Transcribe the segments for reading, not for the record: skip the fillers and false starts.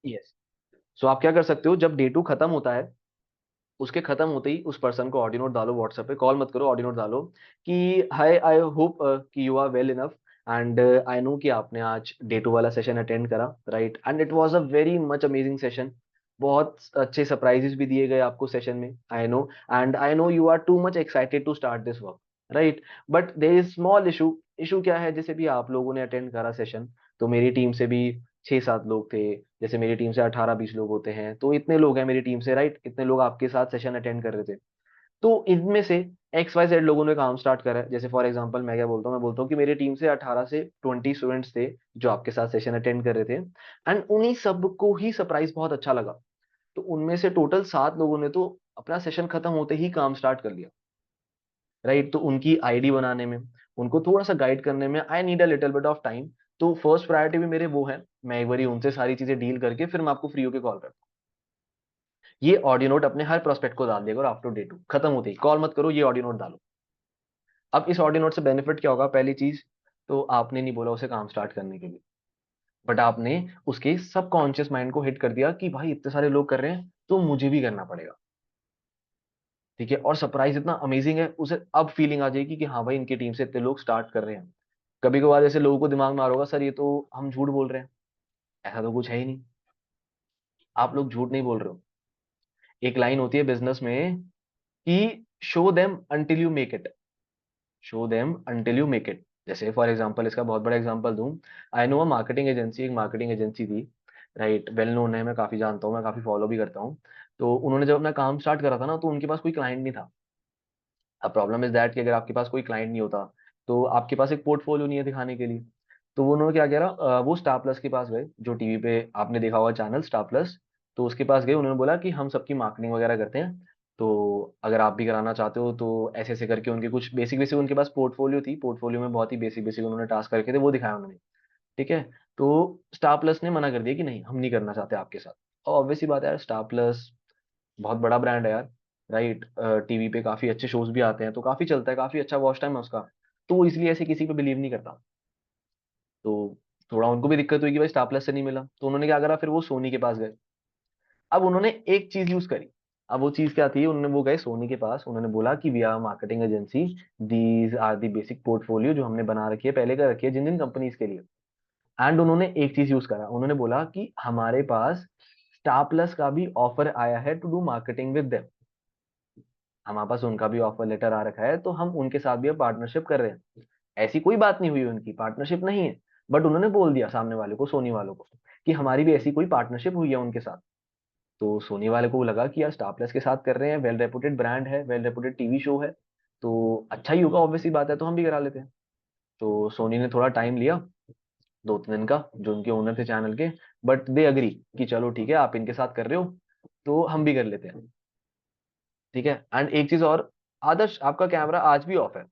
Yes. सो आप क्या कर सकते हो, जब डे 2 खत्म होता है, उसके खत्म होते ही उस पर्सन को ऑडियो नोट डालो व्हाट्सएप पे, कॉल मत करो, ऑडियो नोट डालो कि हाय, आई होप कि you are well enough, and I know कि आपने आज डे 2 वाला सेशन अटेंड करा, right, and it was a very much amazing session. बहुत अच्छे सरप्राइजेस भी दिए गए आपको सेशन में, I know, and I know you are too much excited to start this work, right, but there is small issue. Issue क्या है, जैसे भी आप लोगों ने अटेंड करा सेशन, तो मेरी टीम से भी 6-7 लोग थे, जैसे मेरी टीम से 18-20 लोग होते हैं, तो इतने लोग हैं मेरी टीम से, राइट, इतने लोग आपके साथ सेशन अटेंड कर रहे थे। तो इनमें से XYZ लोगों ने काम स्टार्ट करा है। जैसे फॉर एग्जांपल मैं क्या बोलता हूँ, मैं बोलता हूँ कि मेरी टीम से 18 से 20 स्टूडेंट्स थे जो आपके साथ सेशन अटेंड कर रहे थे, एंड उन्हीं सबको ही सरप्राइज बहुत अच्छा लगा। तो उनमें से टोटल 7 लोगों ने तो अपना सेशन खत्म होते ही काम स्टार्ट कर लिया, राइट। तो उनकी आईडी बनाने में, उनको थोड़ा सा गाइड करने में I need a little bit of time. तो फर्स्ट प्रायोरिटी भी मेरे वो है, मैं एक बार उनसे सारी चीजें डील करके फिर मैं आपको फ्री होके कॉल करता हूँ। ये ऑडियो नोट अपने हर प्रोस्पेक्ट को डाल दिया करो, आफ्टर डे 2 खत्म होते ही कॉल मत करो, ये ऑडियो नोट डालो। अब इस ऑडियो नोट से बेनिफिट क्या होगा, पहली चीज, तो आपने नहीं बोला उसे काम स्टार्ट करने के लिए, बट आपने उसके सबकॉन्शियस माइंड को हिट कर दिया कि भाई इतने सारे लोग कर रहे हैं तो मुझे भी करना पड़ेगा, ठीक है। और सरप्राइज इतना अमेजिंग है, उसे अब फीलिंग आ जाएगी कि हाँ भाई इनकी टीम से इतने लोग स्टार्ट कर रहे हैं। कभी कभार जैसे लोगों को दिमाग में आ रहा होगा, सर ये तो हम झूठ बोल रहे हैं, ऐसा तो कुछ है ही नहीं। आप लोग झूठ नहीं बोल रहे हो। एक लाइन होती है बिजनेस में कि show them until you make it, show them until you make it. जैसे फॉर एग्जांपल, इसका बहुत बड़ा एग्जांपल दूं, I know a marketing agency, एक मार्केटिंग एजेंसी थी, राइट, वेल नोन है, मैं काफी जानता हूँ, मैं काफी फॉलो भी करता हूँ। तो उन्होंने जब अपना काम स्टार्ट करा था ना, तो उनके पास कोई क्लाइंट नहीं था। अब प्रॉब्लम इज दैट कि अगर आपके पास कोई क्लाइंट नहीं होता, तो आपके पास एक पोर्टफोलियो नहीं है दिखाने के लिए। तो वो उन्होंने क्या करा, वो स्टार प्लस के पास गए, जो टीवी पे आपने देखा हुआ चैनल स्टार प्लस। तो उसके पास गए, उन्होंने बोला कि हम सबकी मार्केटिंग वगैरह करते हैं, तो अगर आप भी कराना चाहते हो तो ऐसे ऐसे करके उनके कुछ बेसिक बेसिक उनके पास पोर्टफोलियो थी, पोर्टफोलियो में बहुत ही बेसिक बेसिक उन्होंने टास्क करके थे, वो दिखाया उन्होंने, ठीक है। तो स्टार प्लस ने मना कर दिया कि नहीं, हम नहीं करना चाहते आपके साथ। और ऑब्वियस सी बात है यार, स्टार प्लस बहुत बड़ा ब्रांड है यार, राइट, टीवी पे काफी अच्छे शोज भी आते हैं, तो काफी चलता है, काफी अच्छा वॉच टाइम है उसका। तो वो इसलिए ऐसे किसी पे बिलीव नहीं करता। तो थोड़ा उनको भी दिक्कत हुई कि भाई स्टार प्लस से नहीं मिला, तो उन्होंने क्या करा, फिर वो सोनी के पास गए। अब उन्होंने एक चीज यूज करी। अब वो चीज क्या थी, उन्होंने वो गए सोनी के पास, उन्होंने बोला कि we are marketing agency, these are the basic portfolio जो हमने बना रखी है, पहले कर रखी है जिन जिन कंपनीज के लिए। एंड उन्होंने एक चीज यूज करा, उन्होंने बोला कि हमारे पास स्टार प्लस का भी ऑफर आया है to do marketing with them, हमारे पास उनका भी ऑफर लेटर आ रखा है, तो हम उनके साथ भी अब पार्टनरशिप कर रहे हैं। ऐसी कोई बात नहीं हुई, उनकी पार्टनरशिप नहीं है, बट उन्होंने बोल दिया सामने वाले को, सोनी वालों को, कि हमारी भी ऐसी कोई पार्टनरशिप हुई है उनके साथ। तो सोनी वाले को लगा कि यार स्टार प्लस के साथ कर रहे हैं, वेल रेपुटेड ब्रांड है, वेल रेपुटेड टीवी शो है, तो अच्छा ही होगा, ऑब्वियसली बात है, तो हम भी करा लेते हैं। तो सोनी ने थोड़ा टाइम लिया, 2-3 दिन का, जो उनके ओनर थे चैनल के, बट दे अग्री कि चलो ठीक है, आप इनके साथ कर रहे हो तो हम भी कर लेते हैं, ठीक है। एंड एक चीज और, आदर्श आपका कैमरा आज भी ऑफ है,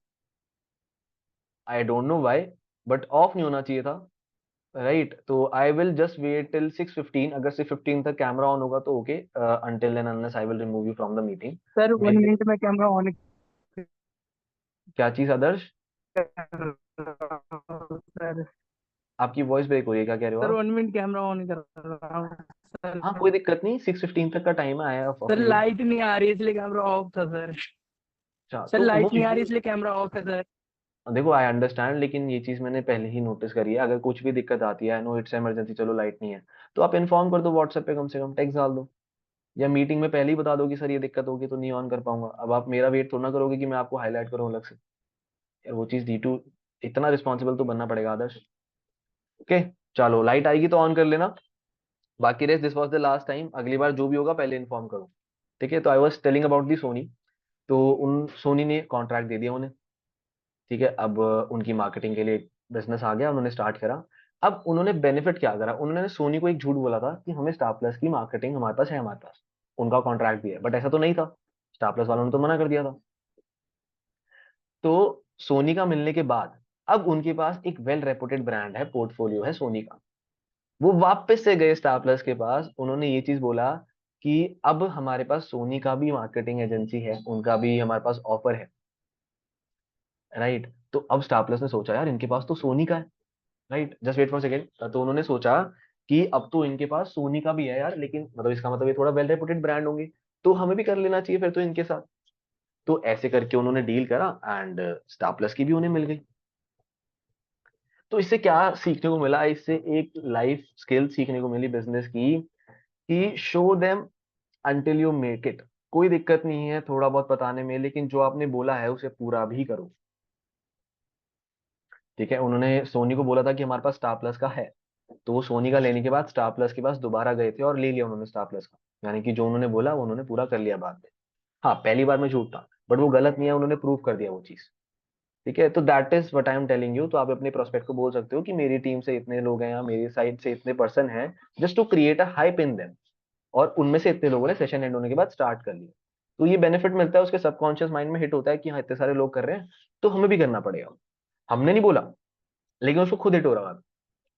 I don't know why, but off नहीं होना चाहिए था, राइट। तो I will just wait till 6:15, अगर 6:15 तक कैमरा ऑन होगा तो okay, until and unless I will remove you from the meeting. Sir one मेरे, मिनट में कैमरा ऑन क्या चीज आदर्श, कर रहा हूँ सर। आपकी वॉइस ब्रेक हो रही है, क्या कह रहे हो सर आप। 1 मिनट कैमरा ऑन कर रहा हूँ सर। हाँ कोई दिक्कत नहीं, 6:15 तक का टाइम है ऑफ सर यू। लाइट नहीं आ रही है इसलिए कैमरा ऑफ था सर। अच्छा, सर तो वो लाइट नहीं आ रही इशू, इसलिए कैमरा ऑफ है सर। देखो आई अंडरस्टैंड, लेकिन ये चीज मैंने पहले ही नोटिस करी है, अगर कुछ भी दिक्कत आती है, नो इट्स इमरजेंसी, चलो लाइट नहीं है, तो आप इन्फॉर्म कर दो व्हाट्सएप पे, कम से कम टेक्स्ट डाल दो, या मीटिंग में पहले ही बता दो कि सर ये दिक्कत होगी तो नहीं ऑन कर पाऊंगा। अब आप मेरा वेट थोड़ा ना करोगे कि मैं आपको हाईलाइट करूँ अलग से, यार वो चीज D2, इतना रिस्पॉन्सिबल तो बनना पड़ेगा आदर्श। ओके, चलो लाइट आएगी तो ऑन कर लेना, बाकी rest, this was the last time, अगली बार जो भी होगा पहले इन्फॉर्म करो, ठीक है। तो I was telling about the Sony, तो उन सोनी ने कॉन्ट्रैक्ट दे दिया उन्हें, ठीक है। अब उनकी मार्केटिंग के लिए बिजनेस आ गया, उन्होंने स्टार्ट करा। अब उन्होंने बेनिफिट क्या करा, उन्होंने सोनी को एक झूठ बोला था कि हमें स्टार प्लस की मार्केटिंग हमारे पास है, हमारे पास उनका कॉन्ट्रैक्ट भी है, बट ऐसा तो नहीं था, स्टार प्लस वालों ने तो मना कर दिया था। तो सोनी का मिलने के बाद अब उनके पास एक वेल रेपुटेड ब्रांड है, पोर्टफोलियो है सोनी का, वो वापस से गए स्टार प्लस के पास, उन्होंने ये चीज बोला कि अब हमारे पास सोनी का भी मार्केटिंग एजेंसी है, उनका भी हमारे पास ऑफर है, राइट। तो अब स्टार प्लस ने सोचा यार इनके पास तो सोनी का है, right, just wait for second, तो उन्होंने सोचा कि अब तो इनके पास सोनी का भी है यार, लेकिन मतलब इसका मतलब ये थोड़ा वेल रेपुटेड ब्रांड होंगे, तो हमें भी कर लेना चाहिए फिर तो इनके साथ। तो ऐसे करके उन्होंने डील करा एंड स्टार प्लस की भी उन्हें मिल गई। तो इससे क्या सीखने को मिला, इससे एक लाइफ स्किल सीखने को मिली बिजनेस की, कि show them until you make it. कोई दिक्कत नहीं है थोड़ा बहुत बताने में, लेकिन जो आपने बोला है उसे पूरा भी करो। ठीक है, उन्होंने सोनी को बोला था कि हमारे पास स्टार प्लस का है, तो वो सोनी का लेने के बाद स्टार प्लस के पास दोबारा गए थे और ले लिया उन्होंने स्टार प्लस का। यानी कि जो उन्होंने बोला वो उन्होंने पूरा कर लिया बाद में। हाँ, पहली बार में झूठ था, बट वो गलत नहीं है, उन्होंने प्रूव कर दिया वो चीज। ठीक है, तो that is what I am telling you. तो आप अपने प्रोस्पेक्ट को बोल सकते हो कि मेरी टीम से इतने लोग हैं या मेरी साइड से इतने पर्सन हैं, just to create a hype in them. और उनमें से इतने लोगों ने सेशन एंड होने के बाद स्टार्ट कर लिया। तो ये बेनिफिट मिलता है, उसके सबकॉन्शियस माइंड में हिट होता है कि हाँ इतने सारे लोग कर रहे हैं, तो हमें भी करना पड़ेगा। हमने नहीं बोला, लेकिन उसको खुद हिट हो रहा है।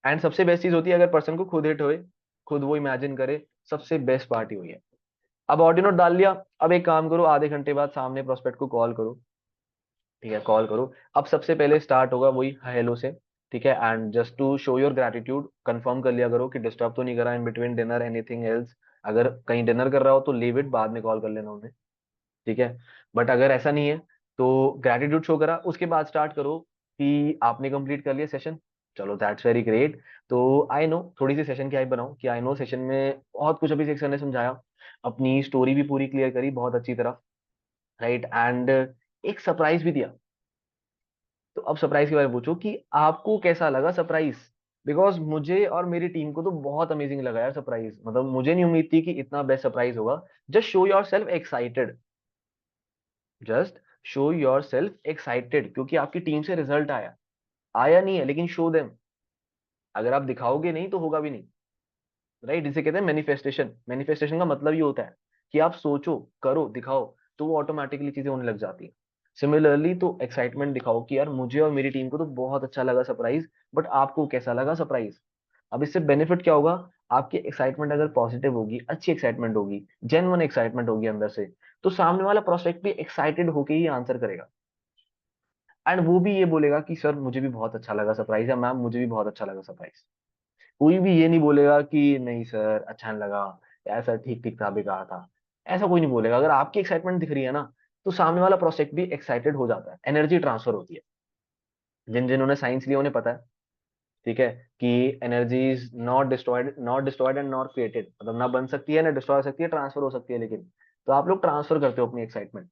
एंड सबसे बेस्ट चीज होती है अगर पर्सन को खुद हिट होए, खुद वो इमेजिन करे, सबसे बेस्ट पार्टी हुई है। अब ऑडियो नोट डाल लिया, अब एक काम करो, आधे घंटे बाद सामने प्रोस्पेक्ट को कॉल करो। ठीक है, कॉल करो। अब सबसे पहले स्टार्ट होगा वही हेलो से। ठीक है, and just to show your gratitude confirm कर लिया करो कि डिस्टर्ब तो नहीं करा in between dinner anything else. अगर कहीं डिनर कर रहा हो तो लीव इट, बाद में कॉल कर लेना उन्हें। ठीक है, बट अगर ऐसा नहीं है तो ग्रेटिट्यूड शो करा, उसके बाद स्टार्ट करो कि आपने कंप्लीट कर लिया सेशन। चलो दैट्स वेरी ग्रेट। तो आई नो थोड़ी सी सेशन की हाइप बनाओ कि आई नो सेशन में बहुत कुछ अभी सेक्शन ने समझाया, अपनी स्टोरी भी पूरी क्लियर करी बहुत अच्छी तरह, राइट, एंड एक सरप्राइज भी दिया। तो अब सरप्राइज के बारे में पूछो कि आपको कैसा लगा सरप्राइज। बिकॉज मुझे और मेरी टीम को तो बहुत अमेजिंग लगा यार सरप्राइज, मतलब मुझे नहीं उम्मीद थी कि इतना बेस्ट सरप्राइज होगा। Just show your self excited, just show your self excited, क्योंकि आपकी टीम से रिजल्ट आया। आया नहीं है लेकिन शो देम। अगर आप दिखाओगे नहीं तो होगा भी नहीं, राइट। इसे कहते हैं मैनिफेस्टेशन। मैनिफेस्टेशन का मतलब ये होता है कि आप सोचो, करो, दिखाओ, तो वो ऑटोमेटिकली चीजें होने लग जाती है। सिमिलरली तो एक्साइटमेंट दिखाओ कि यार मुझे और मेरी टीम को तो बहुत अच्छा लगा सरप्राइज, बट आपको कैसा लगा सरप्राइज। अब इससे बेनिफिट क्या होगा, आपकी एक्साइटमेंट अगर पॉजिटिव होगी, अच्छी एक्साइटमेंट होगी, जेन्युइन एक्साइटमेंट होगी अंदर से, तो सामने वाला प्रोस्पेक्ट भी एक्साइटेड होके ही आंसर करेगा। एंड वो भी ये बोलेगा कि सर मुझे भी बहुत अच्छा लगा सरप्राइज, या मैम मुझे भी बहुत अच्छा लगा सरप्राइज। कोई भी ये नहीं बोलेगा कि नहीं सर अच्छा नहीं लगा, या सर ठीक ठीक था बेकार था। ऐसा कोई नहीं बोलेगा। अगर आपकी एक्साइटमेंट दिख रही है ना, तो सामने वाला प्रोस्पेक्ट भी एक्साइटेड हो जाता है, एनर्जी ट्रांसफर होती है। जिन जिन्होंने साइंस लिया उन्हें पता है। ठीक है, कि energy is not destroyed and not created, मतलब ना बन सकती है ना डिस्ट्रॉय हो सकती है, ट्रांसफर हो सकती है लेकिन। तो आप लोग ट्रांसफर करते हो अपनी एक्साइटमेंट,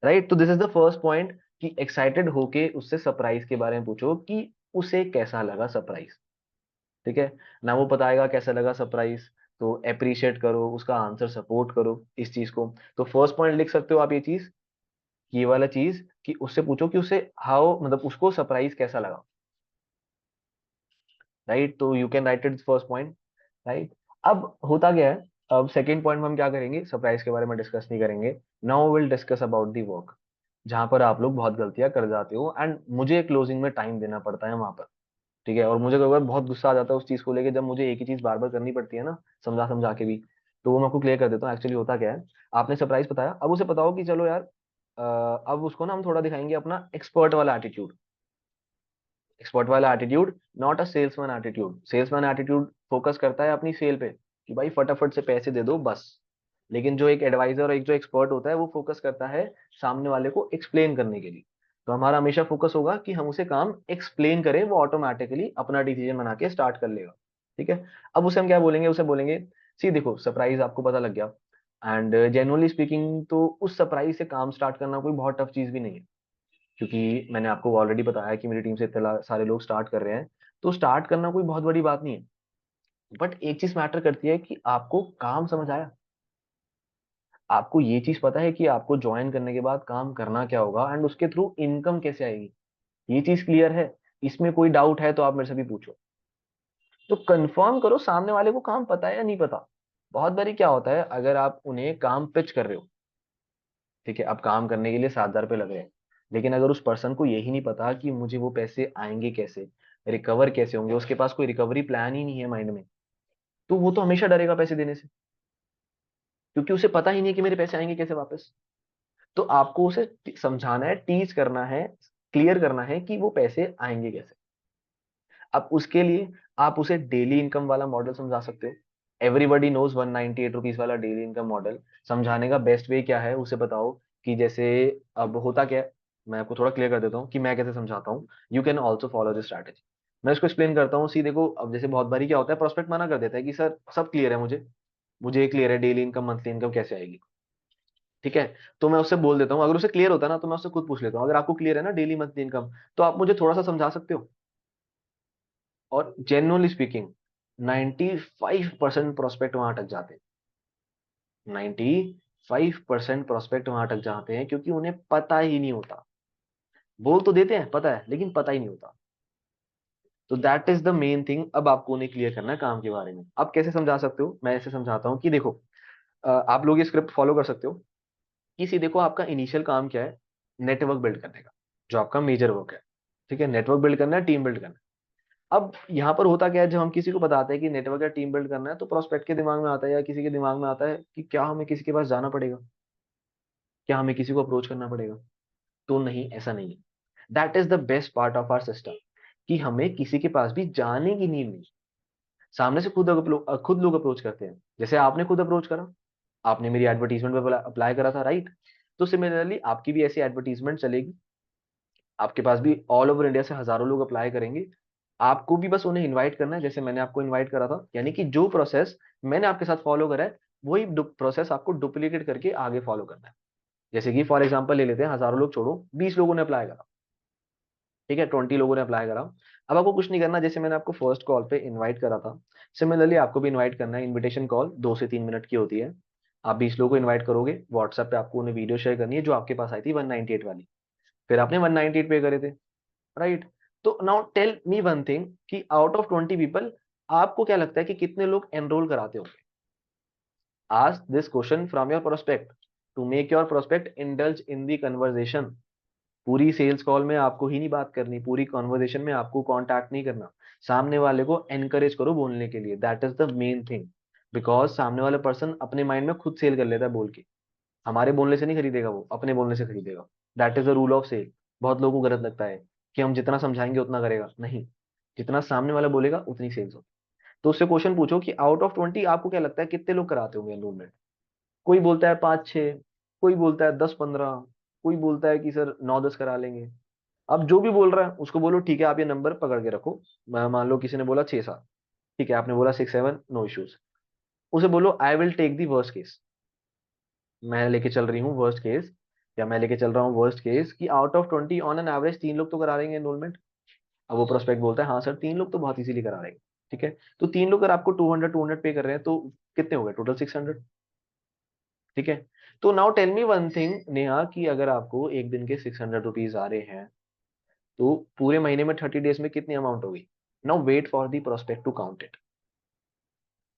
राइट। तो this is the first point, कि एक्साइटेड होके उससे सरप्राइज के बारे में पूछो कि उसे कैसा लगा सरप्राइज। ठीक है, ना वो बताएगा कैसा लगा सरप्राइज, तो अप्रिशिएट करो उसका आंसर, सपोर्ट करो इस चीज को। तो फर्स्ट पॉइंट लिख सकते हो आप ये चीज, ये वाला चीज, कि उससे पूछो कि उसे हाउ, मतलब उसको सरप्राइज कैसा लगा, राइट। तो you can write it first point, right. अब होता क्या है, अब सेकेंड पॉइंट में हम क्या करेंगे, सरप्राइज के बारे में डिस्कस नहीं करेंगे। Now will discuss about the work, जहां पर आप लोग बहुत गलतियां कर जाते हो एंड मुझे क्लोजिंग में टाइम देना पड़ता है वहां पर। ठीक है, और मुझे कई बार बहुत गुस्सा आ जाता है उस चीज को लेके, जब मुझे एक ही चीज बार बार करनी पड़ती है ना, समझा समझा के भी। तो वो मैं आपको क्लियर कर देता हूँ। एक्चुअली होता क्या है, आपने सरप्राइज बताया, अब उसे बताओ कि चलो यार, अब उसको ना हम थोड़ा दिखाएंगे अपना एक्सपर्ट वाला एटीट्यूड। एक्सपर्ट वाला attitude, not a salesman attitude. Salesman attitude focus करता है अपनी सेल पे, कि भाई फटाफट से पैसे दे दो बस। लेकिन जो एक एडवाइजर और एक जो एक्सपर्ट होता है वो फोकस करता है सामने वाले को एक्सप्लेन करने के लिए। तो हमारा हमेशा फोकस होगा कि हम उसे काम एक्सप्लेन करें, वो ऑटोमेटिकली अपना डिसीजन बना के स्टार्ट कर लेगा। ठीक है, अब उसे हम क्या बोलेंगे, उसे बोलेंगे सी देखो सरप्राइज आपको पता लग गया, एंड जेनुअनली स्पीकिंग तो उस सरप्राइज से काम स्टार्ट करना कोई बहुत टफ चीज भी नहीं है, क्योंकि मैंने आपको ऑलरेडी बताया कि मेरी टीम से इतने सारे लोग स्टार्ट कर रहे हैं। तो स्टार्ट करना कोई बहुत बड़ी बात नहीं है, बट एक चीज मैटर करती है कि आपको काम समझ आया। आपको ये चीज पता है कि आपको ज्वाइन करने के बाद काम करना क्या होगा एंड उसके थ्रू इनकम कैसे आएगी, ये चीज क्लियर है। इसमें कोई डाउट है तो आप मेरे से भी पूछो। तो कंफर्म करो सामने वाले को काम पता है या नहीं पता। बहुत बारी क्या होता है, अगर आप उन्हें काम पिच कर रहे हो, ठीक है, अब काम करने के लिए 7,000 रुपये लग रहे हैं, लेकिन अगर उस पर्सन को यही नहीं पता कि मुझे वो पैसे आएंगे कैसे, रिकवर कैसे होंगे, उसके पास कोई रिकवरी प्लान ही नहीं है माइंड में, तो वो तो हमेशा डरेगा पैसे देने से, क्योंकि उसे पता ही नहीं है कि मेरे पैसे आएंगे कैसे वापस। तो आपको उसे समझाना है, टीच करना है, क्लियर करना है कि वो पैसे आएंगे कैसे। अब उसके लिए आप उसे डेली इनकम वाला मॉडल समझा सकते हो। एवरीबडी नोज 198 रुपीज वाला डेली इनकम मॉडल समझाने का बेस्ट वे क्या है, उसे बताओ। कि जैसे अब होता क्या है, मैं आपको थोड़ा क्लियर कर देता हूँ कि मैं कैसे समझाता हूँ। You can also follow this strategy. मैं इसको एक्सप्लेन करता हूँ। सी देखो, अब जैसे बहुत बारी क्या होता है, प्रोस्पेक्ट मना कर देता है कि सर सब क्लियर है मुझे, मुझे क्लियर है डेली इनकम मंथली इनकम कैसे आएगी। ठीक है। तो मैं उससे बोल देता हूँ, अगर उसे क्लियर होता है ना तो मैं उससे खुद पूछ लेता हूँ, अगर आपको क्लियर है ना डेली मंथली इनकम, तो आप मुझे थोड़ा सा समझा सकते हो। और जेन्युइनली स्पीकिंग 95% प्रोस्पेक्ट वहां अटक जाते हैं। 95% प्रोस्पेक्ट वहां अटक जाते हैं क्योंकि उन्हें पता ही नहीं होता। बोल तो देते हैं पता है, लेकिन पता ही नहीं होता। तो that is the main thing. अब आपको उन्हें क्लियर करना है काम के बारे में। अब कैसे समझा सकते हो, मैं ऐसे समझाता हूँ कि देखो, आप लोग ये स्क्रिप्ट फॉलो कर सकते हो। किसी देखो, आपका इनिशियल काम क्या है, नेटवर्क बिल्ड करने का, जो आपका मेजर वर्क है। ठीक है, नेटवर्क बिल्ड करना है, टीम बिल्ड करना है। अब यहाँ पर होता क्या है, जब हम किसी को बताते हैं कि नेटवर्क या टीम बिल्ड करना है, तो प्रोस्पेक्ट के दिमाग में आता है या किसी के दिमाग में आता है कि क्या हमें किसी के पास जाना पड़ेगा, क्या हमें किसी को अप्रोच करना पड़ेगा। तो नहीं, ऐसा नहीं है। That is the best part of our system, कि हमें किसी के पास भी जाने की नीड नहीं। सामने से खुद लोग अप्रोच करते हैं। जैसे आपने खुद अप्रोच करा, आपने मेरी एडवर्टीजमेंट पे अप्लाई करा था, राइट। तो सिमिलरली आपकी भी ऐसी एडवर्टीजमेंट चलेगी, आपके पास भी ऑल ओवर इंडिया से हजारों लोग अप्लाई करेंगे। आपको भी बस उन्हें इनवाइट करना है, जैसे मैंने आपको इनवाइट करा था। यानी कि जो प्रोसेस मैंने आपके साथ फॉलो करा है, वही प्रोसेस आपको डुप्लीकेट करके आगे फॉलो करना है। जैसे कि फॉर एग्जांपल ले लेते हैं, हजारों लोग छोड़ो, 20 लोगों ने अप्लाई करा। ठीक है, 20 लोगों ने अप्लाई करा। अब आपको कुछ नहीं करना, जैसे मैंने आपको फर्स्ट कॉल पे इनवाइट करा था, सिमिलरली आपको भी इनवाइट करना है। इनविटेशन कॉल 2 से 3 मिनट की होती है। आप 20 लोगों को इनवाइट करोगे, व्हाट्सएप पे आपको उन्हें वीडियो शेयर करनी है जो आपके पास आई थी 198 वाली। फिर आपने 198 पे करे थे, राइट। तो now tell me one thing, कि आउट ऑफ 20 पीपल, आपको क्या लगता है कि कितने लोग एनरोल कराते होंगे। Ask this question from your prospect to make your prospect indulge in the conversation. पूरी सेल्स कॉल में आपको ही नहीं बात करनी, पूरी कॉन्वर्जेशन में आपको कांटेक्ट नहीं करना। सामने वाले को एनकरेज करो बोलने के लिए, that is the main thing. Because सामने वाला पर्सन अपने माइंड में खुद सेल कर लेता है बोल के। हमारे बोलने से नहीं खरीदेगा, वो अपने बोलने से खरीदेगा। That is the rule of sale. बहुत लोगों को गलत लगता है कि हम जितना समझाएंगे उतना करेगा, नहीं। जितना सामने वाला बोलेगा उतनी सेल्स होगी। तो उससे क्वेश्चन पूछो कि आउट ऑफ 20 आपको क्या लगता है कितने लोग कराते होंगे एनरोलमेंट। कोई बोलता है 5-6, कोई बोलता है 10-15, कोई बोलता है कि सर 9-10 करा लेंगे। अब जो भी बोल रहा है उसको बोलो ठीक है, आप ये नंबर पकड़ के रखो। मान लो किसी ने बोला 6-7, ठीक है, आपने बोला 6-7, नो इश्यूज। उसे बोलो I will take the worst case. मैं लेके चल रही हूँ वर्स्ट केस, या मैं लेके चल रहा हूँ वर्स्ट केस, कि out of 20 on an average 3 लोग तो करा देंगे एनरोलमेंट। अब वो प्रोस्पेक्ट बोलता है हाँ सर 3 लोग तो बहुत इजीली करा देंगे। ठीक है, तो 3 लोग अगर आपको 200 पे कर रहे हैं तो कितने हो गए टोटल, 600। ठीक है। तो now tell me one thing Neha, कि अगर आपको एक दिन के 600 रुपीज आ रहे हैं, तो पूरे महीने में 30 डेज में कितनी अमाउंट होगी। Now wait for the prospect to count it.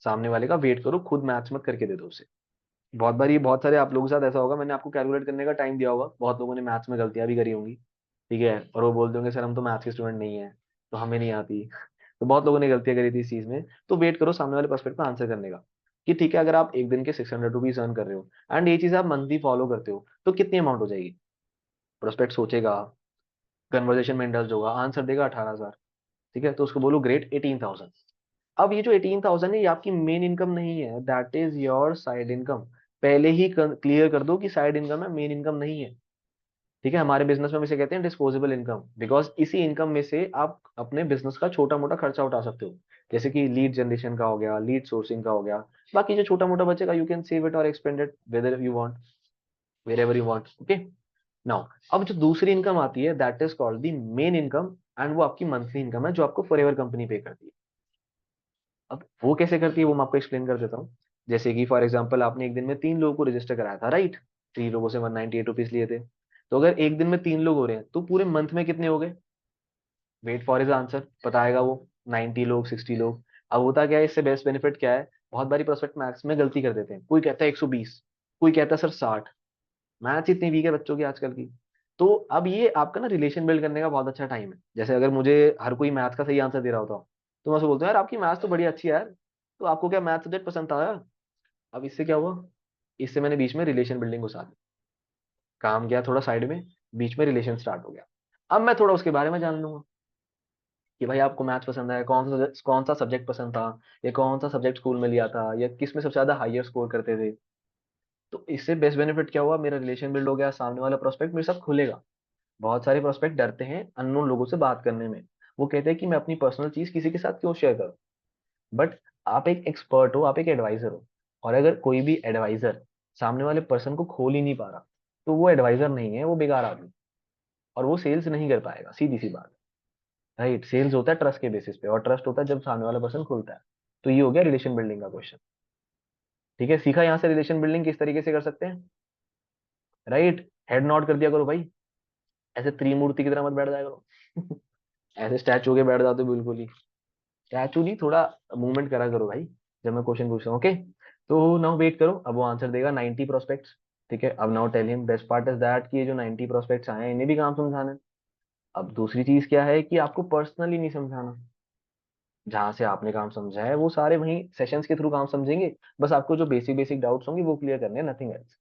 सामने वाले का वेट करो, खुद मैथ्स मत करके दे दो उसे। बहुत बार ये बहुत सारे आप लोगों के साथ ऐसा होगा, मैंने आपको कैलकुलेट करने का टाइम दिया होगा, बहुत लोगों ने मैथ्स में गलतियां भी करी होंगी। ठीक है, और वो बोलते होंगे सर हम तो मैथ्स के स्टूडेंट नहीं है, तो हमें नहीं आती। तो बहुत लोगों ने गलतियां करी थी इस चीज में। तो वेट करो सामने वाले पर्सपेक्ट में आंसर करने का, कि ठीक है अगर आप एक दिन के 600 रुपीज अर्न कर रहे हो एंड ये चीज आप मंथली फॉलो करते हो, तो कितनी अमाउंट हो जाएगी। प्रोस्पेक्ट सोचेगा, कन्वर्जेशन में इंडल्ज होगा, आंसर देगा 18,000। ठीक है, तो उसको बोलो ग्रेट 18,000। अब ये जो 18,000 है, ये आपकी मेन इनकम नहीं है, that is your side income. पहले ही क्लियर कर दो कि साइड इनकम है, मेन इनकम नहीं है। ठीक है, हमारे बिजनेस में हम इसे कहते हैं डिस्पोजेबल इनकम, बिकॉज इसी इनकम में से आप अपने बिजनेस का छोटा मोटा खर्चा उठा सकते हो। जैसे कि लीड जनरेशन का हो गया, लीड सोर्सिंग का हो गया। बाकी जो छोटा मोटा बचेगा यू कैन सेव इट और expend it whether you want, wherever you want. Okay. Now, अब जो दूसरी इनकम आती है that is called the main income, and वो आपकी मंथली इनकम है जो आपको फॉरएवर कंपनी पे करती है। अब वो कैसे करती है वो मैं आपको एक्सप्लेन कर देता हूँ। जैसे कि फॉर एग्जाम्पल आपने एक दिन में 3 लोगों को रजिस्टर कराया था, राइट। 3 लोगों से 198 रुपीज लिए थे। तो अगर एक दिन में 3 लोग हो रहे हैं तो पूरे मंथ में कितने हो गए। वेट फॉर इज आंसर, बताएगा वो। 90 लोग, 60 लोग। अब होता क्या है, इससे बेस्ट बेनिफिट क्या है, बहुत बारी प्रोस्पेक्ट मैथ्स में गलती कर देते हैं। कोई कहता है 120, कोई कहता है सर 60। मैथ्स इतनी वीक है बच्चों की आजकल की। तो अब ये आपका ना रिलेशन बिल्ड करने का बहुत अच्छा टाइम है। जैसे अगर मुझे हर कोई मैथ्स का सही आंसर दे रहा होता, तो मैं उसको बोलता हूँ यार आपकी मैथ्स तो बड़ी अच्छी है यार, तो आपको क्या मैथ्स सब्जेक्ट पसंद आया। अब इससे क्या हुआ, इससे मैंने बीच में रिलेशन बिल्डिंग घुसा दी। काम गया थोड़ा साइड में, बीच में रिलेशन स्टार्ट हो गया। अब मैं थोड़ा उसके बारे में जान लूंगा। कि भाई आपको मैथ्स पसंद है, कौन सा सब्जेक्ट पसंद था, या कौन सा सब्जेक्ट स्कूल में लिया था, या किस में सबसे ज्यादा हाईयर स्कोर करते थे। तो इससे बेस्ट बेनिफिट क्या हुआ, मेरा रिलेशन बिल्ड हो गया, सामने वाला प्रोस्पेक्ट मेरे साथ खुलेगा। बहुत सारे प्रोस्पेक्ट डरते हैं अननोन लोगों से बात करने में। वो कहते हैं कि मैं अपनी पर्सनल चीज किसी के साथ क्यों शेयर करूं। बट आप एक एक्सपर्ट हो, आप एक एडवाइजर हो, और अगर कोई भी एडवाइजर सामने वाले पर्सन को खोल ही नहीं पा रहा, तो वो एडवाइजर नहीं है, वो बेकार आदमी। और वो सेल्स नहीं कर पाएगा, सीधी सी बात। राइट, सेल्स होता है ट्रस्ट के बेसिस पे, और ट्रस्ट होता है जब सामने वाला पर्सन खुलता है। तो ये हो गया रिलेशन बिल्डिंग का क्वेश्चन। ठीक है, सीखा यहाँ से रिलेशन बिल्डिंग किस तरीके से कर सकते हैं। राइट, हेड नॉट कर दिया करो भाई, ऐसे त्रिमूर्ति की तरह मत बैठ जाया करो। ऐसे स्टैचू के बैठ जाते हो बिल्कुल ही। स्टैचू नहीं, थोड़ा मूवमेंट करा करो भाई जब मैं क्वेश्चन पूछ रहा हूँ। ओके, तो नाउ वेट करो, अब वो आंसर देगा 90 प्रोस्पेक्ट्स। ठीक है, अब now tell him best part is that कि ये जो 90 प्रोस्पेक्ट्स आए हैं इन्हें भी काम समझाना है। अब दूसरी चीज क्या है कि आपको पर्सनली नहीं समझाना। जहां से आपने काम समझा है वो सारे वहीं सेशंस के थ्रू काम समझेंगे। बस आपको जो बेसिक बेसिक डाउट्स होंगे वो क्लियर करने हैं, नथिंग एल्स।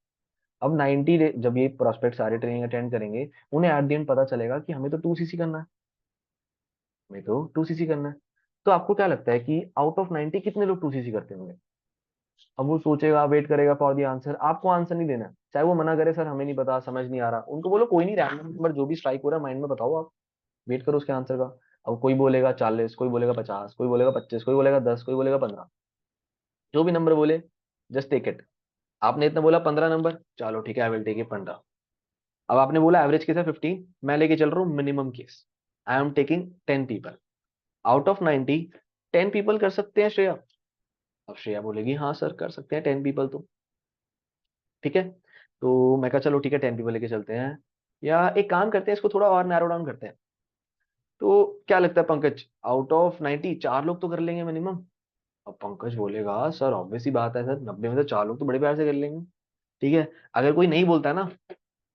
अब 90 जब ये प्रोस्पेक्ट सारे ट्रेनिंग अटेंड करेंगे, उन्हें एट द एंड पता चलेगा कि हमें तो 2 सीसी करना है, हमें तो 2 सीसी करना है। तो आपको क्या लगता है कि आउट ऑफ 90 कितने लोग 2 सीसी करते होंगे। अब वो सोचेगा, वेट करेगा फॉर दी आंसर। आपको आंसर नहीं देना है, चाहे वो मना करे सर हमें नहीं पता, समझ नहीं आ रहा, उनको बोलो कोई नहीं, रैंडम नंबर जो भी स्ट्राइक हो रहा है माइंड में बताओ आप। वेट करो उसके आंसर का। अब कोई बोलेगा 40, कोई बोलेगा 50, कोई बोलेगा 25, कोई बोलेगा 10, कोई बोलेगा 15। जो भी नंबर बोले, जस्ट टेक इट। आपने इतना बोला 15 नंबर, चलो ठीक है, आई विल टेक इट 15। अब आपने बोला एवरेज केस है 15, मैं लेके चल रहा हूँ minimum case. I am taking 10 people out of 90। 10 people कर सकते हैं श्रेया। अब श्रेया बोलेगी हाँ सर कर सकते हैं 10 पीपल तो। ठीक है, तो मैं कहा चलो ठीक है 10 पीपल लेके चलते हैं। या एक काम करते हैं, इसको थोड़ा और नैरो डाउन करते हैं। तो क्या लगता है पंकज, आउट ऑफ 90 4 लोग तो कर लेंगे मिनिमम। अब पंकज बोलेगा सर ऑब्वियस ही बात है सर, 90 में से 4 लोग तो बड़े प्यार से कर लेंगे। ठीक है, अगर कोई नहीं बोलता है ना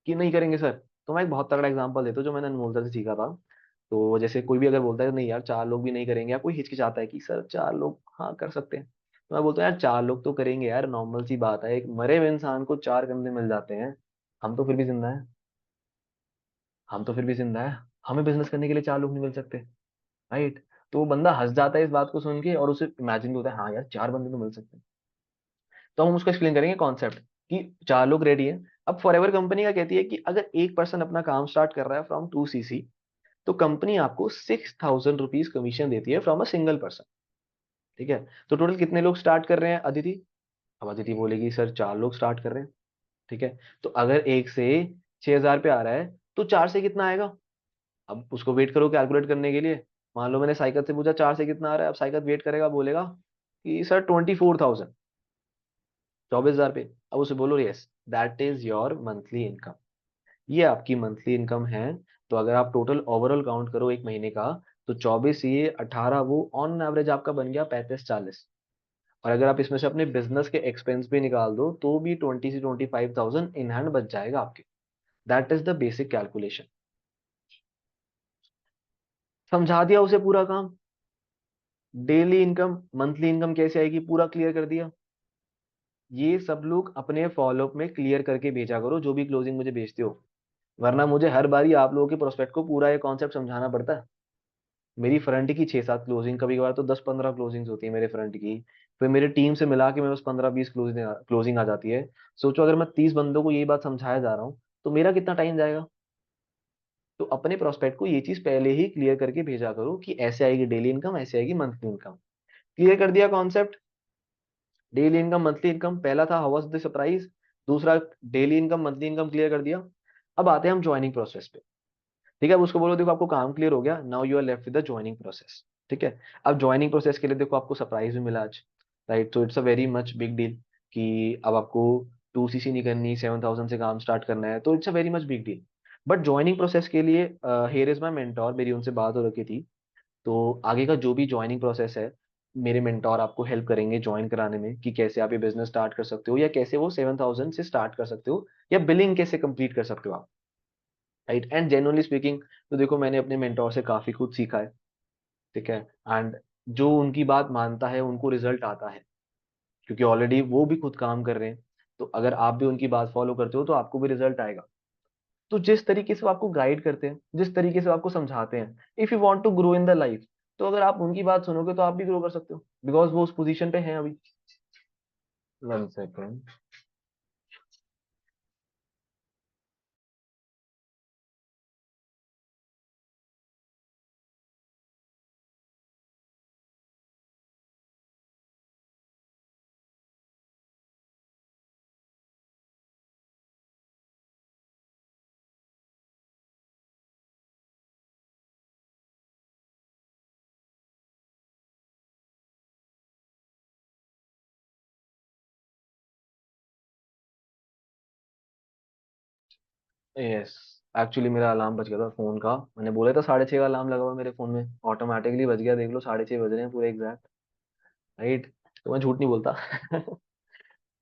कि नहीं करेंगे सर, तो मैं एक बहुत तगड़ा एग्जांपल देता हूँ जो मैंने अनमोल सर से सीखा था। तो जैसे कोई भी अगर बोलता है नहीं यार 4 लोग भी नहीं करेंगे, या कोई हिचकिचाता है कि सर 4 लोग हाँ कर सकते हैं, तो मैं बोलता हूँ यार 4 लोग तो करेंगे यार, नॉर्मल सी बात है, एक मरे हुए इंसान को 4 कंधे मिल जाते हैं। हम तो फिर भी जिंदा है, हम तो फिर भी जिंदा है, हमें बिजनेस करने के लिए 4 लोग नहीं मिल सकते। राइट। तो वो बंदा हंस जाता है इस बात को सुन के, और उसे इमेजिन भी होता है हाँ यार 4 बंदे तो मिल सकते हैं। तो हम उसको एक्सप्लेन करेंगे कॉन्सेप्ट कि 4 लोग रेडी है। अब फॉरएवर कंपनी का कहती है कि अगर एक पर्सन अपना काम स्टार्ट कर रहा है फ्रॉम 2 सीसी, तो कंपनी आपको 6,000 रुपीज कमीशन देती है फ्रॉम अ सिंगल पर्सन। ठीक है, तो टोटल कितने लोग स्टार्ट कर रहे हैं अदिति। अब अदिति बोलेगी सर 4 लोग स्टार्ट कर रहे हैं। ठीक है, तो अगर एक से 6,000 पे आ रहा है, तो 4 से कितना आएगा। अब उसको वेट करो कैलकुलेट करने के लिए। मान लो मैंने साइकिल से पूछा 4 से कितना आ रहा है, अब साइकिल वेट करेगा, बोलेगा कि सर 24,000, 24,000 पे। अब उसे बोलो yes, that is your monthly income, ये आपकी मंथली इनकम है। तो अगर आप टोटल ओवरऑल काउंट करो एक महीने का, तो 24 ये 18, वो ऑन एवरेज आपका बन गया 35-40। और अगर आप इसमें से अपने बिजनेस के एक्सपेंस भी निकाल दो, तो भी 20 से 25,000 इन हैंड बच जाएगा आपके। That is the basic calculation. समझा दिया उसे पूरा काम। डेली इनकम मंथली इनकम कैसे आएगी पूरा क्लियर कर दिया। ये सब लोग अपने फॉलोअप में क्लियर करके भेजा करो जो भी क्लोजिंग मुझे भेजते हो, वरना मुझे हर बारी आप लोगों के प्रोस्पेक्ट को पूरा ये कॉन्सेप्ट समझाना पड़ता है। मेरी फ्रंट की 6-7 क्लोजिंग, कभी कभार तो 10-15 क्लोजिंग्स होती है मेरे फ्रंट की। फिर मेरे टीम से मिला के मेरे पास 15-20 क्लोजिंग आ जाती है। सोचो अगर मैं 30 बंदों को यही बात समझाया जा रहा हूँ, तो मेरा कितना टाइम जाएगा। तो अपने प्रोस्पेक्ट को ये चीज पहले ही क्लियर करके भेजा करो कि ऐसे आएगी डेली इनकम, ऐसे आएगी मंथली इनकम। क्लियर कर दिया concept. Daily income monthly income पहला था, हाउ वाज द सरप्राइज। दूसरा, daily income monthly income clear कर दिया। अब आते हैं हम ज्वाइनिंग प्रोसेस पे। ठीक है, अब उसको बोलो देखो आपको काम क्लियर हो गया, now you are left with the joining process. ठीक है, अब ज्वाइनिंग प्रोसेस के लिए देखो आपको सरप्राइज भी मिला आज। राइट, तो it's a very much big deal कि अब आपको 2 सीसी नहीं करनी, 7,000 से काम स्टार्ट करना है, तो it's a very much big deal. But joining process के लिए हेयर इज माई मेंटोर, मेरी उनसे बात हो रखी थी। तो आगे का जो भी ज्वाइनिंग प्रोसेस है, मेरे मेंटोर आपको हेल्प करेंगे ज्वाइन कराने में, कि कैसे आप ये बिजनेस स्टार्ट कर सकते हो, या कैसे वो 7,000 से स्टार्ट कर सकते हो, या बिलिंग कैसे कंप्लीट कर सकते हो आप। राइट, एंड जेन्युइनली स्पीकिंग, तो देखो मैंने अपने मेंटोर से काफी कुछ सीखा है। ठीक है, एंड जो उनकी बात मानता है उनको रिजल्ट आता है, क्योंकि ऑलरेडी वो भी खुद काम कर रहे हैं। तो अगर आप भी उनकी बात फॉलो करते हो तो आपको भी रिजल्ट आएगा। तो जिस तरीके से वो आपको गाइड करते हैं, जिस तरीके से वो आपको समझाते हैं, if you want to grow in the life, तो अगर आप उनकी बात सुनोगे तो आप भी ग्रो कर सकते हो, बिकॉज वो उस पोजीशन पे हैं अभी। 1 सेकेंड। यस, एक्चुअली मेरा अलार्म बज गया था फोन का। मैंने बोला था 6:30 का अलार्म लगा हुआ है मेरे फोन में, ऑटोमेटिकली बज गया। देख लो 6:30 बज रहे हैं पूरे एग्जैक्ट। राइट, तो मैं झूठ नहीं बोलता।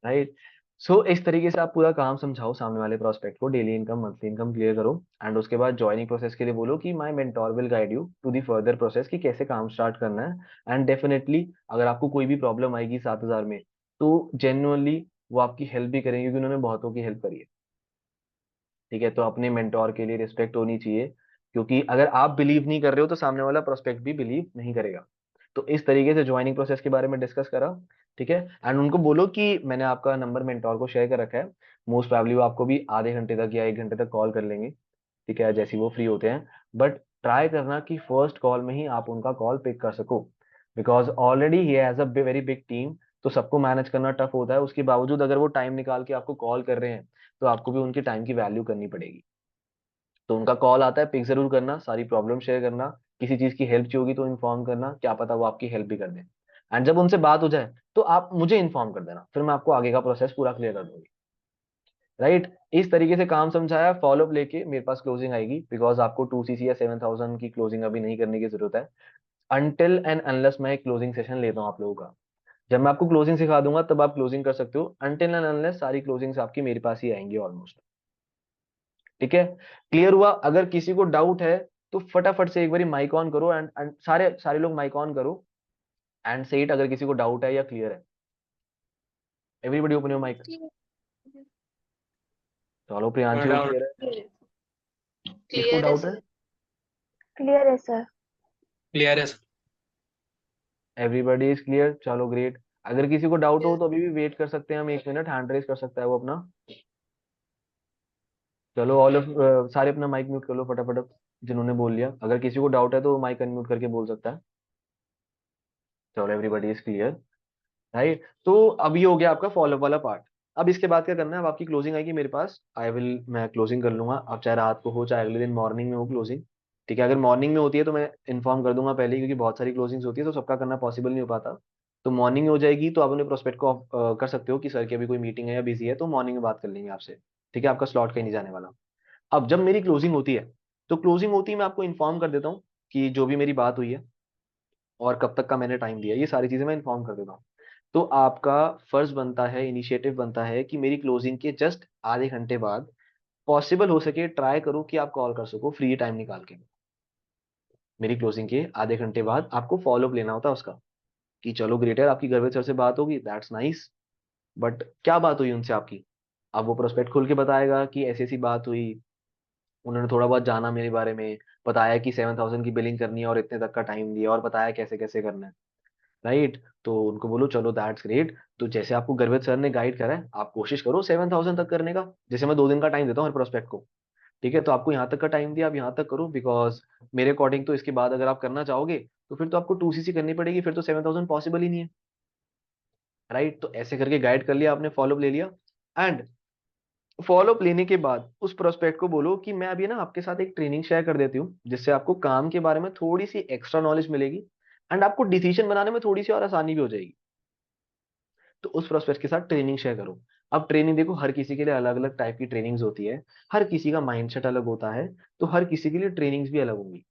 राइट। सो इस तरीके से आप पूरा काम समझाओ सामने वाले प्रोस्पेक्ट को, daily income monthly income clear करो। एंड उसके बाद ज्वाइनिंग प्रोसेस के लिए बोलो कि my mentor will guide you to the further process, कि कैसे काम स्टार्ट करना है। एंड डेफिनेटली अगर आपको कोई भी प्रॉब्लम आएगी 7,000 में, तो जेन्युइनली वो आपकी हेल्प भी करेंगे, क्योंकि उन्होंने बहुतों की हेल्प करी है। ठीक है, तो अपने मेंटोर के लिए रिस्पेक्ट होनी चाहिए, क्योंकि अगर आप बिलीव नहीं कर रहे हो तो सामने वाला प्रोस्पेक्ट भी बिलीव नहीं करेगा। तो इस तरीके से ज्वाइनिंग प्रोसेस के बारे में डिस्कस करा। ठीक है, एंड उनको बोलो कि मैंने आपका नंबर मेंटोर को शेयर कर रखा है, मोस्ट प्रोबेबली वो आपको भी आधे घंटे तक या 1 घंटे तक कॉल कर लेंगे। ठीक है, जैसे ही वो फ्री होते हैं। बट ट्राई करना कि फर्स्ट कॉल में ही आप उनका कॉल पिक कर सको, because already he has a very big team. तो सबको मैनेज करना टफ होता है, उसके बावजूद अगर वो टाइम निकाल के आपको कॉल कर रहे हैं, तो आपको भी उनके टाइम की वैल्यू करनी पड़ेगी। तो उनका कॉल आता है, पिक जरूर करना, सारी प्रॉब्लम शेयर करना, किसी चीज की हेल्प चाहिए होगी तो इन्फॉर्म करना, क्या पता वो आपकी हेल्प भी कर दें। एंड जब उनसे बात हो जाए तो आप मुझे इन्फॉर्म कर देना, फिर मैं आपको आगे का प्रोसेस पूरा क्लियर कर दूंगी। राइट, इस तरीके से काम समझाया, फॉलोअप लेके मेरे पास क्लोजिंग आएगी, बिकॉज आपको 2 CC या 7,000 की क्लोजिंग अभी नहीं करने की जरूरत है, अनटिल एंड अनलेस मैं एक क्लोजिंग सेशन लेता हूँ आप लोगों का। जब मैं आपको क्लोजिंग सिखा दूंगा तब आप क्लोजिंग कर सकते हो, अनटिल एंड अनलेस सारी क्लोजिंग्स आपकी मेरे पास ही आएंगी ऑलमोस्ट। ठीक है, क्लियर हुआ? अगर किसी को डाउट है तो फटाफट से एक बारी माइक ऑन करो, एंड सारे सारे लोग माइक ऑन करो एंड से इट, अगर किसी को डाउट है या क्लियर है। Everybody open your mic. चलो नो प्रियांशु को डाउट। क्लियर है, किसको क्लियर है डाउट है? सर। क्लियर है सर। क्लियर है सर। एवरीबडी इज क्लियर, चलो ग्रेट। अगर किसी को डाउट हो तो अभी भी वेट कर सकते हैं हम, 1 मिनट हैंड रेस कर सकता है वो अपना। चलो ऑल ऑफ सारे अपना माइक म्यूट कर लो फटाफट, जिन्होंने बोल लिया। अगर किसी को डाउट है तो माइक अनम्यूट करके बोल सकता है। चलो एवरीबडी इज क्लियर। राइट, तो अभी हो गया आपका फॉलोअप वाला पार्ट। अब इसके बाद क्या करना है, अब आपकी क्लोजिंग आएगी मेरे पास, मैं क्लोजिंग कर लूंगा, अब चाहे रात को हो चाहे अगले दिन मॉर्निंग में हो क्लोजिंग। ठीक है, अगर मॉर्निंग में होती है तो मैं इन्फॉर्म कर दूंगा पहले ही, क्योंकि बहुत सारी क्लोजिंग्स होती है तो सबका करना पॉसिबल नहीं हो पाता। तो मॉर्निंग में हो जाएगी तो आप अपने प्रोस्पेक्ट को कर सकते हो कि सर की अभी कोई मीटिंग है या बिजी है, तो मॉर्निंग में बात कर लेंगे आपसे। ठीक है, आपका स्लॉट कहीं नहीं जाने वाला। अब जब मेरी क्लोजिंग होती है, तो क्लोजिंग होती है मैं आपको इन्फॉर्म कर देता हूँ कि जो भी मेरी बात हुई है और कब तक का मैंने टाइम दिया है, ये सारी चीजें मैं इन्फॉर्म कर देता हूँ। तो आपका फर्ज बनता है, इनिशिएटिव बनता है कि मेरी क्लोजिंग के जस्ट आधे घंटे बाद पॉसिबल हो सके ट्राई करो कि आप कॉल कर सको फ्री टाइम निकाल के। मेरी क्लोजिंग के आधे घंटे बाद आपको फॉलोअप लेना होता है उसका, कि चलो ग्रेटर आपकी गर्वेद सर से बात होगी, दैट्स नाइस, बट क्या बात हुई उनसे आपकी? अब वो प्रोस्पेक्ट खुल के बताएगा कि ऐसी ऐसी बात हुई, उन्होंने थोड़ा बहुत जाना मेरे बारे में, बताया कि 7,000 की बिलिंग करनी है और इतने तक का टाइम दिया और बताया कैसे कैसे करना है। राइट, तो उनको बोलो चलो दैट्स ग्रेट, तो जैसे आपको गर्वित सर ने गाइड करा है आप कोशिश करो 7,000 तक करने का। जैसे मैं 2 दिन का टाइम देता हूँ हर प्रोस्पेक्ट को। ठीक है, तो आपको यहाँ तक का टाइम दिया, आप यहाँ तक करो, बिकॉज मेरे अकॉर्डिंग तो इसके बाद अगर आप करना चाहोगे तो फिर तो आपको 2 CC करनी पड़ेगी, फिर तो 7,000 पॉसिबल ही नहीं है। राइट, तो ऐसे करके गाइड कर लिया आपने, फॉलोअप ले लिया। एंड फॉलोअप लेने के बाद उस प्रोस्पेक्ट को बोलो कि मैं अभी ना आपके साथ एक ट्रेनिंग शेयर कर देती हूँ, जिससे आपको काम के बारे में थोड़ी सी एक्स्ट्रा नॉलेज मिलेगी एंड आपको डिसीजन बनाने में थोड़ी सी और आसानी भी हो जाएगी। तो उस प्रोस्पेक्ट के साथ ट्रेनिंग शेयर करो। अब ट्रेनिंग देखो, हर किसी के लिए अलग अलग टाइप की ट्रेनिंग्स होती है, हर किसी का माइंडसेट अलग होता है, तो हर किसी के लिए ट्रेनिंग्स भी अलग होंगी।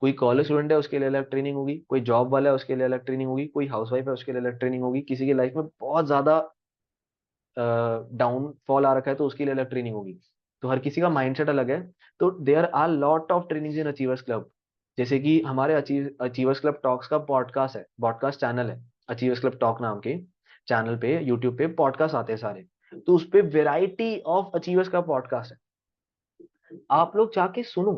कोई कॉलेज स्टूडेंट है उसके लिए अलग ट्रेनिंग होगी, कोई जॉब वाला है उसके लिए अलग ट्रेनिंग होगी, कोई हाउसवाइफ है उसके लिए अलग ट्रेनिंग होगी, किसी की लाइफ में बहुत ज्यादा डाउनफॉल आ रखा है तो उसके लिए अलग ट्रेनिंग होगी। तो हर किसी का माइंडसेट अलग है। तो there are lot of trainings in achievers club. जैसे कि हमारे अचीवर्स क्लब टॉक्स का पॉडकास्ट है, पॉडकास्ट चैनल है, अचीवर्स क्लब टॉक नाम के चैनल पे यूट्यूब पे पॉडकास्ट आते हैं सारे। तो उस पे वेराइटी ऑफ अचीवर्स का पॉडकास्ट है, आप लोग जाके सुनो।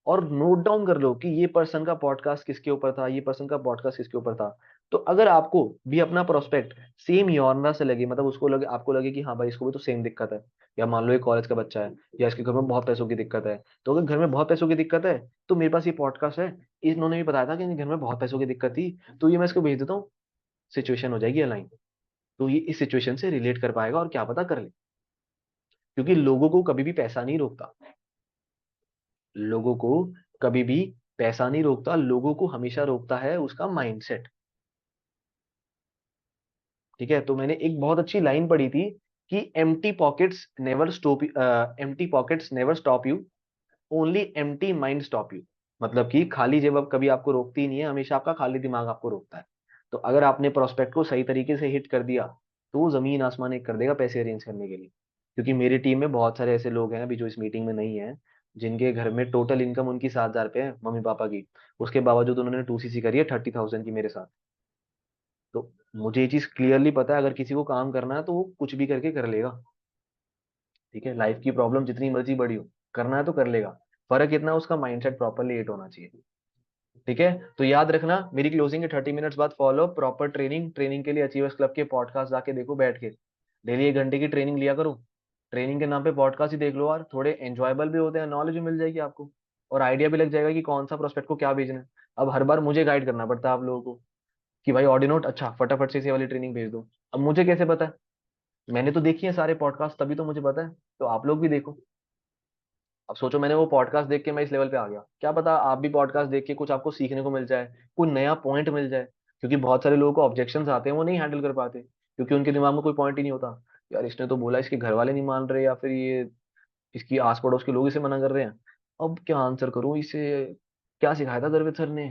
और नोट डाउन कर लो कि ये पर्सन का पॉडकास्ट किसके ऊपर था, ये पर्सन का पॉडकास्ट किसके ऊपर था। तो अगर आपको भी अपना प्रोस्पेक्ट सेम यॉनरा से लगे, मतलब उसको लगे, आपको लगे कि हाँ भाई इसको भी तो सेम दिक्कत है, या मान लो एक कॉलेज का बच्चा है, या इसके घर में बहुत पैसों की दिक्कत है, तो अगर घर में बहुत पैसों की दिक्कत है तो मेरे पास ये पॉडकास्ट है, इन्होंने भी बताया था कि इनके घर में बहुत पैसों की दिक्कत थी, तो ये मैं इसको भेज देता हूँ, सिचुएशन हो जाएगी अलाइन। तो ये इस सिचुएशन से रिलेट कर पाएगा और क्या पता कर ले, क्योंकि लोगों को कभी भी पैसा नहीं रोकता, लोगों को कभी भी पैसा नहीं रोकता, लोगों को हमेशा रोकता है उसका माइंडसेट। ठीक है, तो मैंने एक बहुत अच्छी लाइन पढ़ी थी कि empty pockets never stop you, only empty mind stop you. मतलब कि खाली जेब अब कभी आपको रोकती नहीं है, हमेशा आपका खाली दिमाग आपको रोकता है। तो अगर आपने प्रोस्पेक्ट को सही तरीके से हिट कर दिया तो वो जमीन आसमान एक कर देगा पैसे अरेंज करने के लिए। क्योंकि मेरी टीम में बहुत सारे ऐसे लोग हैं अभी जो इस मीटिंग में नहीं है, जिनके घर में टोटल इनकम उनकी 7,000 पे है मम्मी पापा की, उसके बावजूद उन्होंने 2CC करी है 30,000 की मेरे साथ। तो मुझे ये चीज क्लियरली पता है, अगर किसी को काम करना है तो वो कुछ भी करके कर लेगा। ठीक है, लाइफ की प्रॉब्लम जितनी मर्जी बड़ी हो, करना है तो कर लेगा। फर्क इतना उसका माइंडसेट प्रॉपरली हिट होना चाहिए। ठीक है, तो याद रखना मेरी क्लोजिंग के 30 मिनट्स बाद फॉलो प्रॉपर ट्रेनिंग। ट्रेनिंग के लिए अचीवर्स क्लब के पॉडकास्ट जाके देखो बैठ के, डेली 1 घंटे की ट्रेनिंग लिया करो। ट्रेनिंग के नाम पे पॉडकास्ट ही देख लो यार, थोड़े एंजॉयबल भी होते हैं, नॉलेज भी मिल जाएगी आपको, और आइडिया भी लग जाएगा कि कौन सा प्रोस्पेक्ट को क्या भेजना है। अब हर बार मुझे गाइड करना पड़ता है आप लोगों को कि भाई ऑडी नोट अच्छा फटाफट से इसे वाली ट्रेनिंग भेज दो। अब मुझे कैसे पता है? मैंने तो देखी है सारे पॉडकास्ट, तभी तो मुझे पता है। तो आप लोग भी देखो। अब सोचो मैंने वो पॉडकास्ट देख के मैं इस लेवल पे आ गया, क्या पता आप भी पॉडकास्ट देख के कुछ आपको सीखने को मिल जाए, कोई नया पॉइंट मिल जाए। क्योंकि बहुत सारे लोगों को ऑब्जेक्शंस आते हैं, वो नहीं हैंडल कर पाते क्योंकि उनके दिमाग में कोई पॉइंट ही नहीं होता। यार इसने तो बोला, इसके घर वाले नहीं मान रहे, या फिर ये इसकी आस पड़ोस के लोग इसे मना कर रहे हैं, अब क्या आंसर करूं इसे, क्या सिखाया था दरवेद सर ने,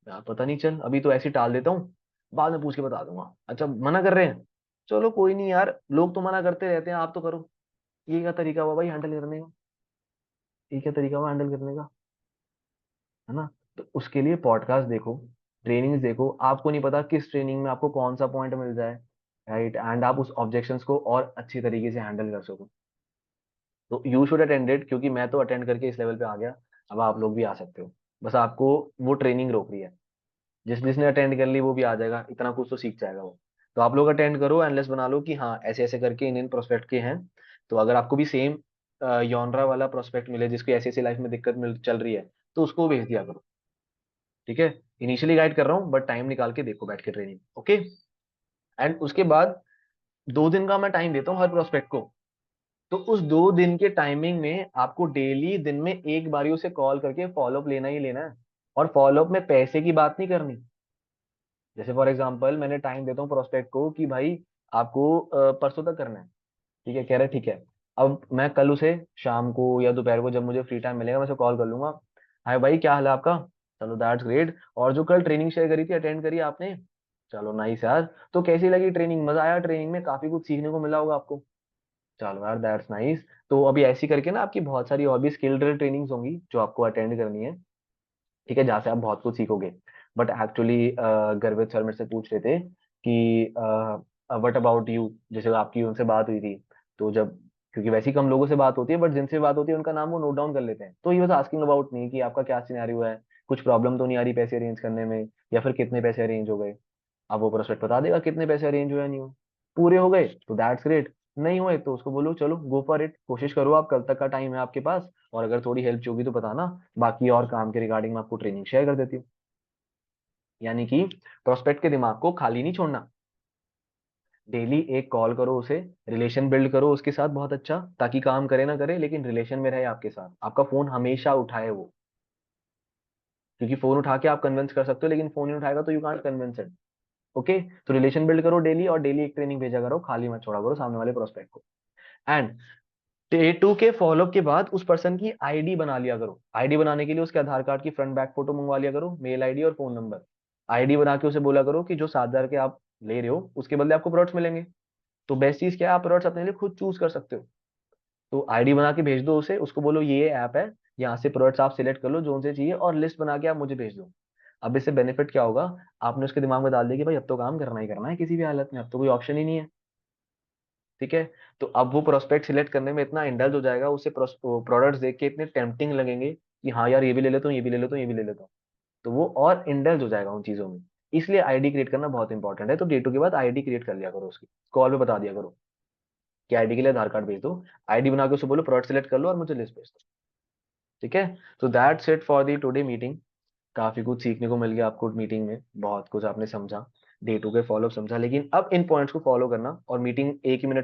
यार पता नहीं, चल अभी तो ऐसे ही टाल देता हूँ, बाद में पूछ के बता दूंगा। अच्छा मना कर रहे हैं, चलो कोई नहीं यार, लोग तो मना करते रहते हैं, आप तो करो। ये क्या तरीका हुआ भाई हैंडल करने का? ये क्या तरीका हुआ हैंडल करने का? है ना? तो उसके लिए पॉडकास्ट देखो, ट्रेनिंग्स देखो, आपको नहीं पता किस ट्रेनिंग में आपको कौन सा पॉइंट मिल जाए, राइट, एंड आप उस ऑब्जेक्शंस को और अच्छी तरीके से हैंडल कर सको। तो यू शुड अटेंड इट, क्योंकि मैं तो अटेंड करके इस लेवल पे आ गया, अब आप लोग भी आ सकते हो। बस आपको वो ट्रेनिंग रोक रही है, जिसने अटेंड कर ली वो भी आ जाएगा, इतना कुछ तो सीख जाएगा वो। तो आप लोग अटेंड करो, एनालिस्ट बना लो कि हाँ ऐसे ऐसे करके इन इन प्रोस्पेक्ट के हैं। तो अगर आपको भी सेम यॉनरा वाला प्रोस्पेक्ट मिले जिसको ऐसे ऐसे लाइफ में दिक्कत मिल चल रही है, तो उसको भेज दिया करो। ठीक है, इनिशियली गाइड कर रहा हूँ बट टाइम निकाल के देखो बैठ के ट्रेनिंग, ओके। एंड उसके बाद 2 दिन का मैं टाइम देता हूँ हर प्रोस्पेक्ट को। तो उस 2 दिन के टाइमिंग में आपको डेली दिन में एक बारी उसे कॉल करके फॉलोअप लेना ही लेना है। और फॉलोअप में पैसे की बात नहीं करनी। जैसे फॉर एग्जांपल मैंने टाइम देता हूँ प्रोस्पेक्ट को कि भाई आपको परसों तक करना है। ठीक है, कह रहे ठीक है। अब मैं कल उसे शाम को या दोपहर को जब मुझे फ्री टाइम मिलेगा मैं उसे कॉल कर लूंगा, हाय भाई क्या हाल है आपका, चलो दैट्स ग्रेट, और जो कल ट्रेनिंग शेयर करी थी अटेंड करी आपने, चलो नाइस यार, तो कैसी लगी ट्रेनिंग, मजा आया ट्रेनिंग में, काफी कुछ सीखने को मिला होगा आपको, चलो यार दैट्स नाइस। तो अभी ऐसी करके ना आपकी बहुत सारी और भी स्किल ड्रिल ट्रेनिंग्स होंगी जो आपको अटेंड करनी है। ठीक है, जहाँ से आप बहुत कुछ सीखोगे। बट एक्चुअली गर्वित सर मेरे से पूछ रहे थे कि व्हाट अबाउट यू, जैसे आपकी उनसे बात हुई थी, तो जब, क्योंकि वैसे ही कम लोगों से बात होती है बट जिनसे बात होती है उनका नाम वो नोट डाउन कर लेते हैं, तो ये बस आस्किंग अबाउट नहीं कि आपका क्या सिनेरियो है, कुछ प्रॉब्लम तो नहीं आ रही पैसे अरेंज करने में, या फिर कितने पैसे अरेंज हो गए। अब वो प्रोस्पेक्ट बता देगा कितने पैसे अरेंज हुए या नहीं हुए। पूरे हो गए तो दैट्स ग्रेट, नहीं हुए तो उसको बोलो चलो गो फॉर इट, कोशिश करो, आप कल तक का टाइम है आपके पास, और अगर थोड़ी हेल्प चाहिए तो बताना, बाकी और काम के रिगार्डिंग मैं आपको ट्रेनिंग शेयर कर देती हूँ। यानी कि प्रोस्पेक्ट के दिमाग को खाली नहीं छोड़ना, डेली एक कॉल करो उसे, रिलेशन बिल्ड करो उसके साथ बहुत अच्छा, ताकि काम करे ना करे लेकिन रिलेशन में रहे आपके साथ, आपका फोन हमेशा उठाए वो। क्योंकि फोन उठा के आप कन्विंस कर सकते हो लेकिन फोन नहीं उठाएगा तो you can't convince it. Okay, तो रिलेशन बिल्ड करो डेली, और डेली एक ट्रेनिंग भेजा करो, खाली मत छोड़ा करो सामने वाले प्रोस्पेक्ट को। एंड डे 2 के फॉलोअप के बाद उस पर्सन की आईडी बना लिया करो। आईडी बनाने के लिए उसके आधार कार्ड की फ्रंट बैक फोटो मंगवा लिया करो, मेल आईडी और फोन नंबर। आईडी बना के उसे बोला करो कि जो 7,000 के आप ले रहे हो उसके बदले आपको प्रोडक्ट्स मिलेंगे। तो बेस्ट चीज क्या है, आप प्रोडक्ट्स अपने लिए खुद चूज कर सकते हो। तो आईडी बना के भेज दो उसे, उसको बोलो ये ऐप है, यहाँ से प्रोडक्ट्स आप सिलेक्ट कर लो जो उनसे चाहिए, और लिस्ट बना के आप मुझे भेज दो। अब इससे बेनिफिट क्या होगा, आपने उसके दिमाग में डाल दिया कि भाई अब तो काम करना ही करना है किसी भी हालत में, अब तो कोई ऑप्शन ही नहीं है। ठीक है, तो अब वो प्रोस्पेक्ट सिलेक्ट करने में इतना इंडल्ज हो जाएगा, उसे प्रोडक्ट्स देख के इतने टेम्पटिंग लगेंगे, कि हाँ यार ये भी ले लेता हूँ, ये भी ले लेता हूँ, ये भी ले लेता हूँ, तो वो और इंडल्ज हो जाएगा उन चीजों में। इसलिए आईडी क्रिएट करना बहुत इंपॉर्टेंट है। तो डे 2 के बाद आईडी क्रिएट कर लिया करो उसकी, कॉल पे बता दिया करो कि आईडी के लिए आधार कार्ड भेज दो, आईडी बना के उसको बोलो प्रोडक्ट सेलेक्ट कर लो और मुझे लिस्ट भेज दो। ठीक है, तो that's it for the today meeting. काफी कुछ सीखने को मिल गया आपको मीटिंग में, बहुत कुछ आपने समझा, डे 2 के फॉलो समझा, लेकिन अब इन पॉइंट्स को फॉलो करना और मीटिंग एक ही मिनट